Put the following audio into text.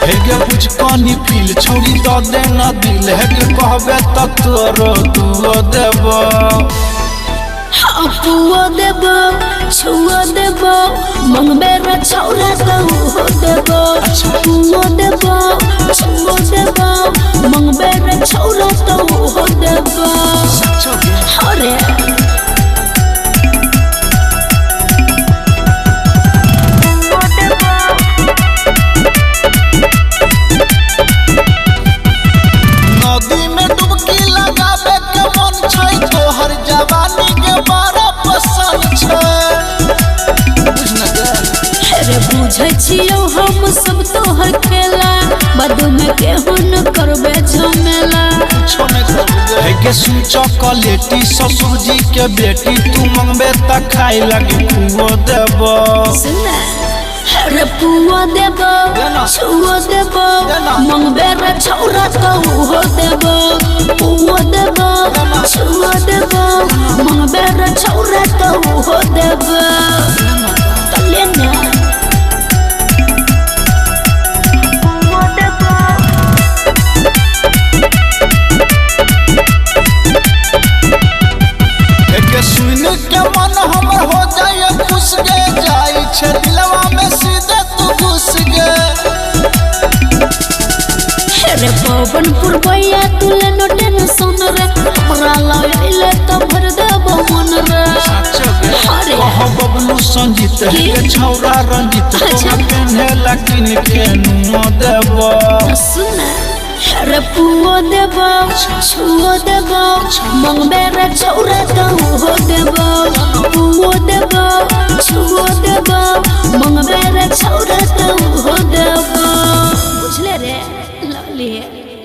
हेगे कुछ कानी पील छोड़ी तो देना दिल हेगे कहबे त तोरो दुओ देबो पुओ देबो छुओ देबो मंगबे रे छौरा तो हो देबो पुओ देबो छुओ देबो मंगबे रे छौरा तो हो देबो अरे नदी में डुबकी लगाबे के मन छै तोहर जवानी के बड़ा पसंद छै अरे बुझै छियौ हम सब तोहर खेला बदू में केहू न करबे झमेला हेगे सुन चॉकलेटी ससुर जी के बेटी तू मंगबे त खाई लगे पुओ देबो अरे पुओ देबो छुओ देबो मंगबे रे छौरा तो हो देबो पुओ देबो छुओ देबो मंगबे रे छौरा तो हो देबो लेना सुन के मन हमर हो जाए खुश गे जाई छे दिलवा में सीधे तू घुस गे अरे पवन पुरबैया तुले नो टेंशन रे हमरा लाइले त भर देबो मन रे अरे कह बबलू संजीत के छौरा रंजित तो पेन्हे लकिन के नुआ देबो सुन अरे पुओ देबो छुओ देबो मंगबे रे छौरा तो हो देबो पुओ